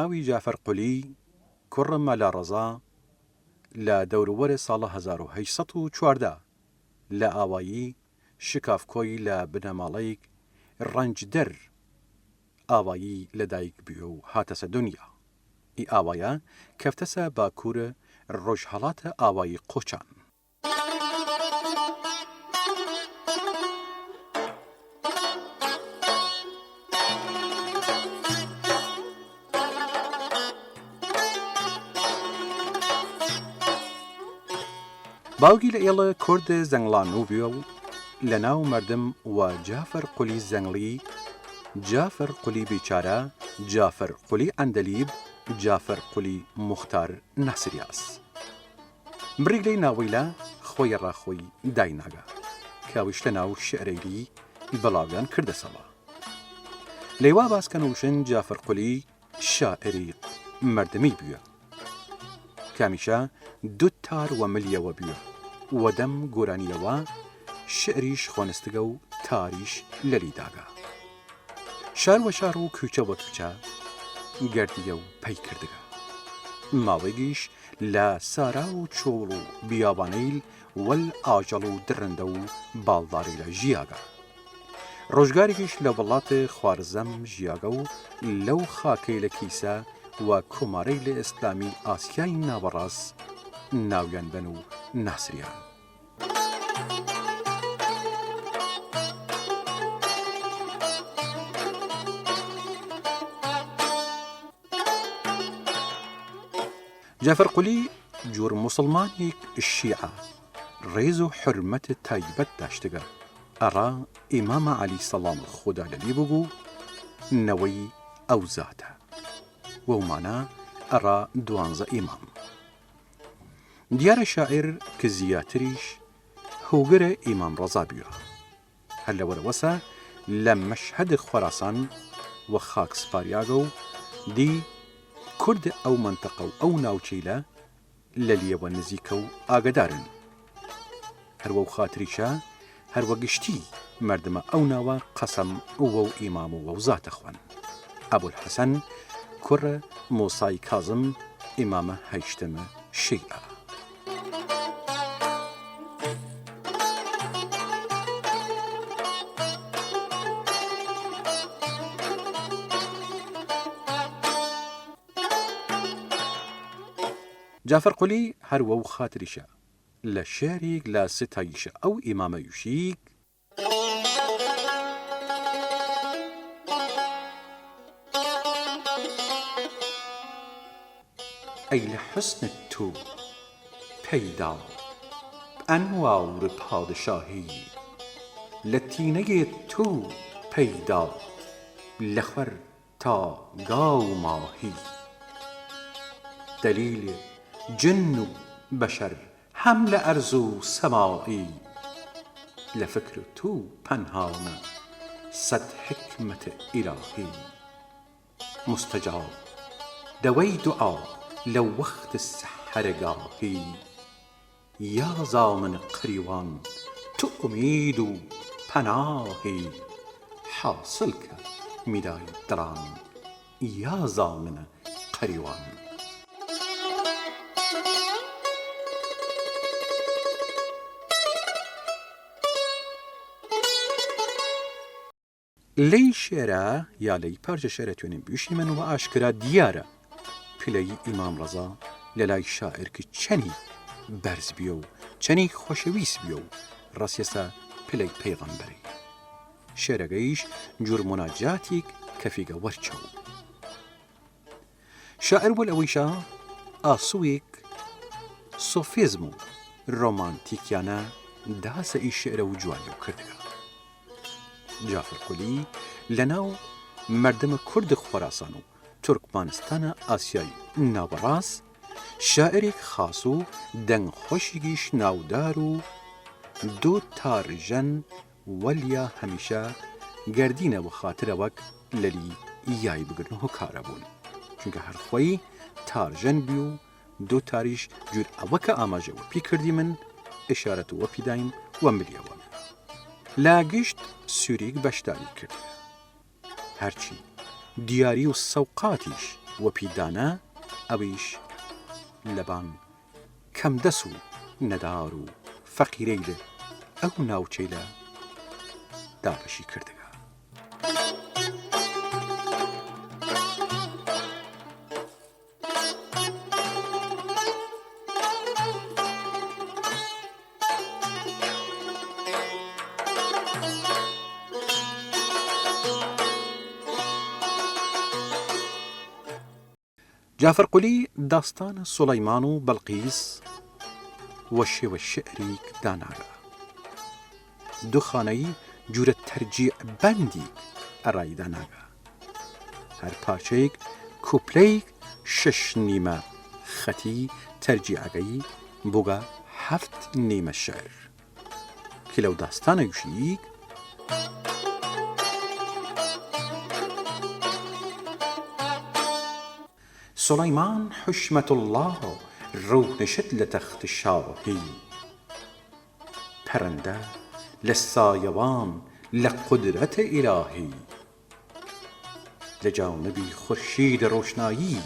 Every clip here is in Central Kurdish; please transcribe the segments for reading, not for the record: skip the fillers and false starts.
ناوی جافەر قولی کوڕ مەلا ڕەزا لە دەوروبەرێ ساڵە 1814 لە ئاوایی شکافکۆی لە بنەماڵەیەک ڕەنجدەر ئاوایی لەدایک بووە و هاتەسە دنیا. ئی ئاوایە کەفتەسە باکوورە ڕۆژهەڵاتە ئاوایی قۆچان. باوکی لە ئێڵە کورد زەنگڵانوو بووە و لە ناو مردم و جافەر قولی زەنگڵی، جافەر قولی بیچارە، جافەر قولی ئەندەلیب، جافەر قولی موختار ناسریاس. بڕی لەی ناوەیلە خۆی ڕاخۆی دایناگا کاویش لە ناو شعرەیری بەڵاویان کردەسەڵا. لەیوا باسکەنووشن جافەر قولی شاعری مردمی بووە کامیشە دوو تار و ملیەوە بووە وەدەم گۆرانیەوە شعریش خۆنستگە و تاریش لەلیداگا. شار وە شار و کوچە بۆ کوچە گردیە و پەی کردگە. ماوەیگیش لە سارا و چۆڵ و بیابانەیل وەل ئاژەڵ و درندە و باڵداری لە ژیاگە. ڕۆژگارێکیش لە وڵاتێ خوارزەم ژیاگە و لەو خاکەی لە کیسە و کۆمارەی لە ئێسلامی ئاسیای ناوەڕاست ناویان بن و ناسریان. جافەر قولی جۆر موسڵمانێک شیعە ڕێز و حرمەت تایبەت داشتگە. ئەڕا ئیمامە عەلی سەڵام خۆدا لەبی بوو نەوەی ئەو زاتە وەمانە ئەڕا 12 ئیمام. دیارە شاعر کە زیاتریش هۆگرە ئیمام ڕەزا بووە. هەر لەوەرەوەسە لە مەشهەد خۆراسان و خاکسپاریاگە و دی کورد ئەو منتەقە و ئەو ناوچەیلە لە لیەوە نزیکە و ئاگدارن. هەروە و خاتریشە هەروە گشتی مردمە ئەو ناوە قەسەم وە و ئیمام و وەوزاتە خوێن. ئەبولحەسەن کوڕە مۆسای کازم ئیمامە هەیشتمە شیعە. جافەر قولی هەروە و خاتریشە لە شێرێک لە ستایشە ئەو ئیمامە یوشیک ئەی لە حوسنت تو پەیدا ئەنواور پادشاهی لە تینەیە تو پەیدا لە خوەر تا گاو ماهی دەلیل جن و بەشەر هەم لە ئەرز و سەمائی لە فکر تو پەنهانە سەد حکمەتە ئیلاهی مستەجاب دەوەی دوعا لە وەخت سەحەرگاهی یا زامن قەریوان تو ئومید و پەناهی حاصل کە میدای دڕان یا زامنە قەریوان. لەی شێرە یا لەی پارچە شێرە توێنین بیوشی من و ئاشکرا دیارە پلەی ئیمام ڕەزا لە لای شاعرکە چەنی بەرز بیە و چەنی خۆشەویست بیە و ڕاستیەسە پلەی پەیغەمبەری. شێرەگەیش جوور مۆناجاتێک کەفیگە وەرچەو. شاعر وەل ئەوەیشە ئاسووێک سۆفیزم و ڕۆمانتیکیانە داسە ئی شێرە و جوانی و کردگە. جافەر قولی لە ناو مردمە کورد خۆراسان و تورکمانستانە ئاسیای ناوەڕاست شاعرێک خاس و دەنگخۆشێکیش ناودار و دوو تارژەن وەلیا هەمیشە گەردینەوە خاترە وەک لەلی یای بگرن و هۆکارە بوون چونکە هەرخۆی تارژەن بی و دوو تاریش جور ئەوە کە ئاماژەوە پێ کردی من ئشارەت وە پیداین وە ملیەوە لا گشت سوورێک بەشداری کرد. هەرچی دیاری و سەوقاتیش و پیدانە ئەویش لەبان کەم دەس و نەدار و فەقیرەی لە ئەو ناوچەی لە دابەشی کردگا. جافر قولی داستان سلەیمان و بەڵقیس وە شێوە شعریک داناگا. دووخانەی جورە تەرجیع بەندیک ئەڕایی داناگا. هەر پارچەیەک کوپلەیەک شش نیمە خەتی تەرجیعەکەی بووگە 7 نیمە شعر کە لەو داستانە وشیک سلەیمان حشمەت الله ڕوونشت لە تەخت شاهی پەرەندە لە سایەوان لە قودرەتە ئیلاهی لە جانبی خورشید ڕۆشنایی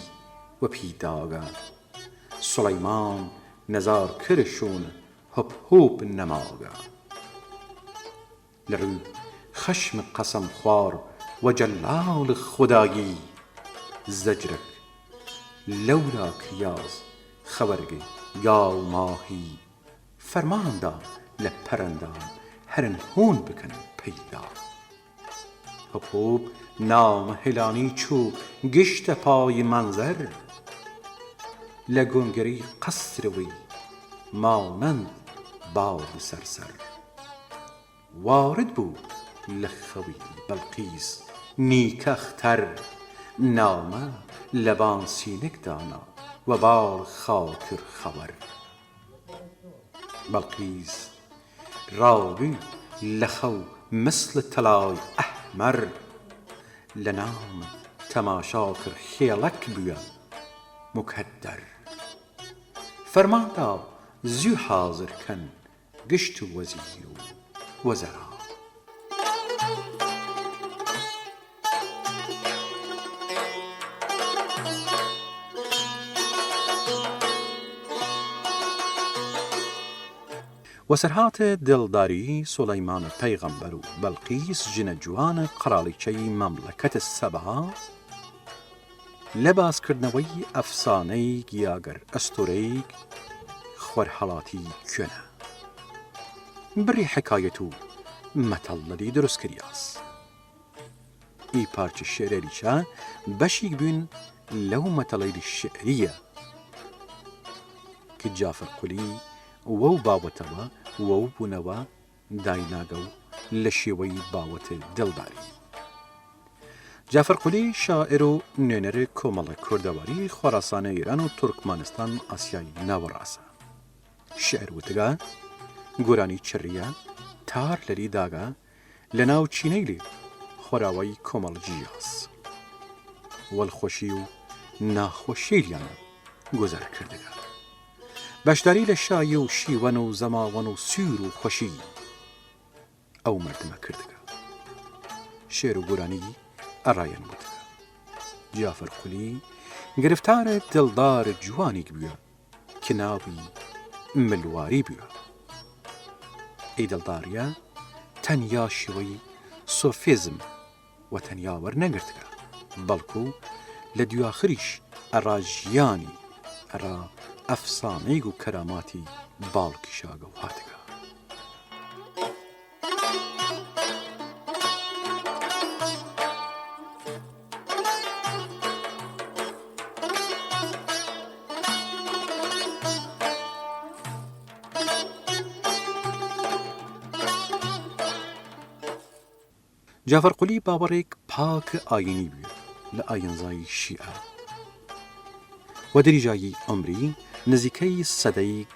و پیداگە سلەیمان نەزار کرشون هوب هوب نەماگە لە ڕووی خەشم قەسەم خوار و جەلال خودایی زەجرک لەورا کریاز خەوەرگی یا و ماهی فەرماندا لە پەرەندان هەرن هون بکەن پەیدا هەپۆب نامە هێلانی چوو گشتە پای مەنزەر لە گۆنگەری قەسرەوەی مانەند باڵی سەرسەر وارد بوو لە خەوی بەڵقیس نیکەختەر نامە لەبان سینک دانا و باڵ خاکر خەوەر بەڵقیس ڕابوو لە خەو مثل تەلای ئەحمەر لە نام تەماشا کرد خێڵەک بووە مکەدەر فەرماندا زوو حازر کەن گشت و وەزیر و وەزەرا وەسەرهاتە دڵداری سلەیمانە پەیغەمبەر و بەڵقیس ژنە جوانە قەراڵیچەی مەملەکەتە سەبا لە باسکردنەوەی ئەفسانەی گیاگەر ئەستۆرەیەک خۆرهەڵاتی کوێنە بڕی حکایەت و مەتەڵەری دروست کریاس ئی پارچە شێرەریچە بەشێک بوون لەو مەتەڵەری شعریە کە جافر قولی وەو باوەتەوە وەو بوونەوە دایناگە و لە شێوەی باوەتە دڵداری جافر قولی شاعر و نوێنەر کۆمەڵە کوردەواری خۆراسانە ئیران و تورکمانستان ئاسیای ناوەڕاستە شعر وتگا گۆرانی چڕیە تار لەری داگا لە ناو چینەی لێ خۆراوەی کۆمەڵ جیاس وەڵخۆشی و ناخۆشیلیانە گۆزار کردگا بەشداری لە شایە و شیوەن و زەماوەن و سوور و خۆشی ئەو مردمە کردگا شێر و گۆرانی ئەڕایەن وتگا جافر قولی گرفتارە دڵدار جوانێک بووە کە ناوی ملواری بووە ئەی دڵداریە تەنیا شێوەی سۆفیزم و تەنیا وەرنەگرتگا بەڵکو لە دوواخریش ئەڕا ژیانی ئەڕا ئەفسانەی و کەراماتی باڵکی شاگە و هاتگا جافر قولی باوەڕێک پاکە ئاینی بووە لە ئاینزایی شیعە و دەریژایی ئەمری نزیکەی سەدەیەک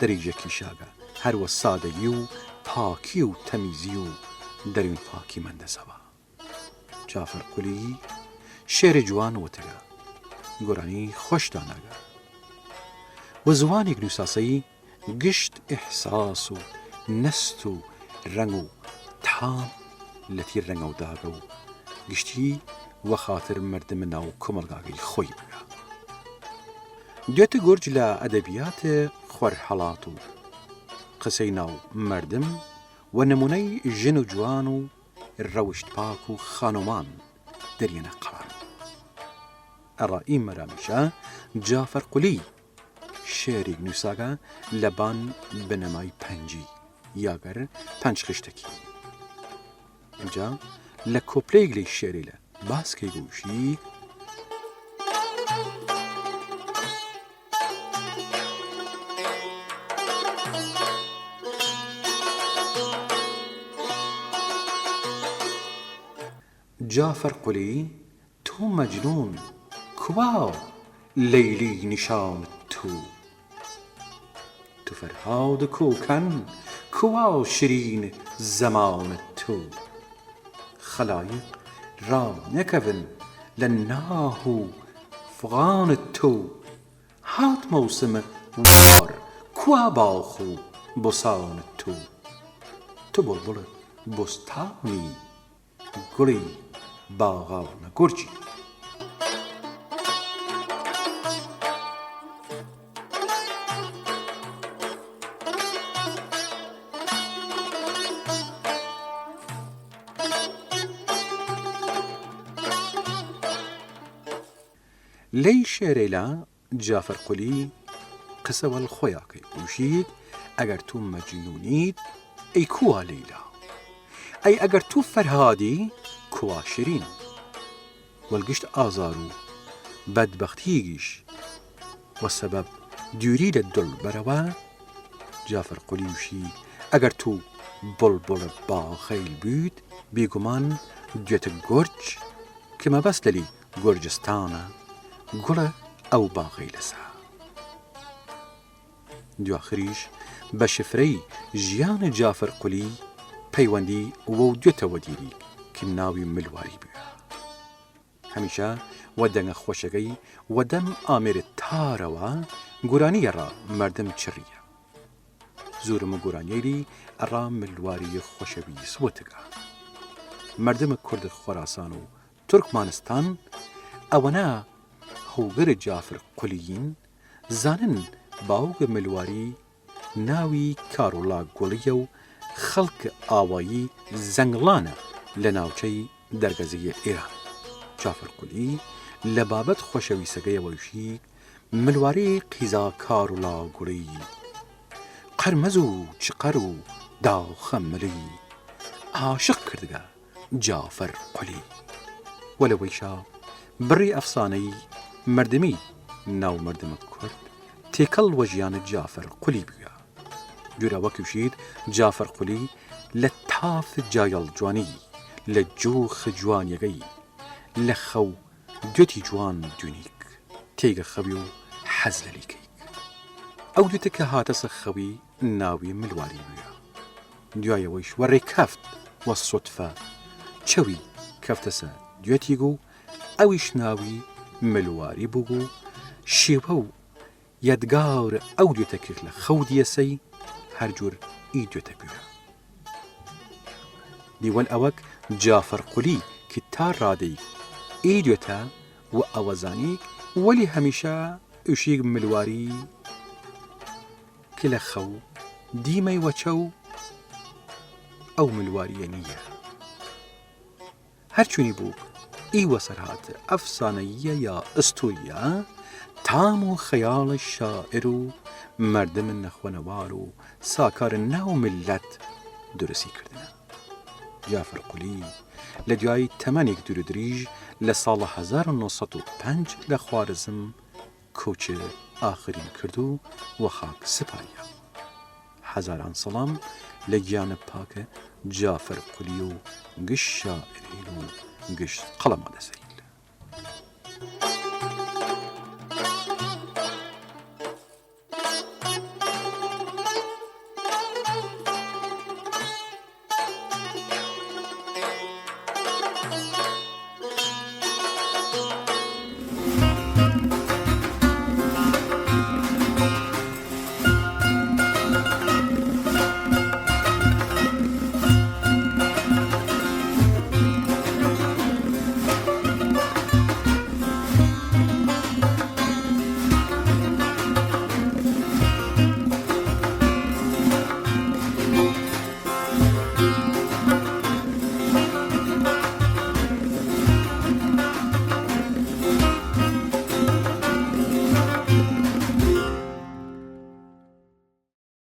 دەریجێکی شاگە هەروە سادەیی و پاکی و تەمیزی و دەرون پاکی مەندەسەوە جافر قولی شێری جوان وتگا گۆرانی خۆش داناگا و زوانێک نووساسەی گشت ئیحساس و نەست و ڕەنگ و تام لە تیر ڕەنگە و داگە و گشتی وخاطر مردم ناو کۆمەڵگاگەی خۆی بگە. دوێتە گورج لە ئەدەبیات خوەرهەڵات و قسەی ناو مردم و نمونەی ژن و جوان و ڕەوشت پاک و خانومان دەریێنە قەڵام. ئەڕائی مەرامیشە جافەر قولی شێرێک نووساگە لەبان بنەمای پەنجی یاگەر پەنج خشتێکی. اینجا لە کۆپلەیەک لەی شێرێ لە باسکەی گوشی جافر قولی تو مجنون کوا لیلی نشان تو فرهاد کوکن کوا شیرین زمان تو خلایق را نکون لناهو فغان تو هات موسم وار کوا باخو بسان تو بلبل بستانی گلی باغان گرجی. لی شێرێلا جافر قولی قسەوەڵ خۆیاکەی گوشید ئەگەر تو مەجنونیت ئەی کووا لەیلا، ئەی ئەگەر تو فەرهادی کوا شیرین، وەلگشت ئازار و بەدبەختیگیش و سەبەب دووری لە دڵبەرەوە جافر قولی وشی ئەگەر تو بڵبڵ باخەیل بوویت بێگومان دوێتە گورج کە مەبەست لەلی گورجستانە گوڵە ئەو باغەی لەسا. دواخریش بە شفرەی ژیانە جافر قولی پەیوەندی وە دوێتەوە دیری کە ناوی ملواری بووە. هەمیشە وە دەنگە خۆشەکەی وە دەم ئامێرت تارەوە گورانیەڕا مردم چڕیە. زورمە گورانیەیری ئەڕا ملواری خۆشەوی سوەتەکە. مردمە کورد خۆراسان و تورکمانستان ئەوەنە هەوگەرە جافر قولیین زانن باوگە ملواری ناوی کارولا گوڵیە و خەڵک ئاوایی زەنگڵانە لە ناوچەی دەرگەزیە ئێران. جافر قولی لە بابەت خۆشەویستەکەیەوەشی ملواری قیزا کارولا گوڵی قەرمەز و چقەر و داخەملی عاشق کردگە جافر قولی. وەلەوەیشا بڕی ئەفسانەی مردمی ناو مردمە کورد تێکەڵ وە ژیانە جافر قولی بووە. جوراوەکیوشید جافر قولی لە تاف جایەڵ جوانی، لە جوخ جوانیەکەی، لە خەو دوێتی جوان دونیک تێگە خەوی و حەز لە لیکەیک. ئەو دوێتە کە هاتەسە خەوی ناوی ملواری بووە. دوایەوەیش وەڕێ کەفت وە سوتفە چەوی کەفتەسە دوێتیگ و ئەویش ناوی ملواری بوو و شێوە و یادگار ئەو دوێتە کرد لە خەو دیەسەی هەرجور ئی دوێتە بووە. دیوەن ئەوەک جافر قولی کە تا ڕادەی ئی دوێتە و ئەوەزانیک وەلی هەمیشە ئوشیگ ملواری کە لە خەو دیمەی وەچە و ئەو ملواریە نییە. هەرچوونی بوو ئی وەسەرهات ئەفسانەیە یا ئستۆریە تام و خەیاڵە شاعر و مردمە نەخوەنەوار و ساکارە ناو ملەت درستی کردنە. جافر قولی لە دوای تەمەنێک دوور و دریژ لە ساڵە 1905 لە خوارزم کۆچە ئاخرین کرد و وە خاک سپایە. هەزاران سەڵام لە گیانە پاکە جافر قولی و گشت شاعرین و گشت قەڵەما دەسەی.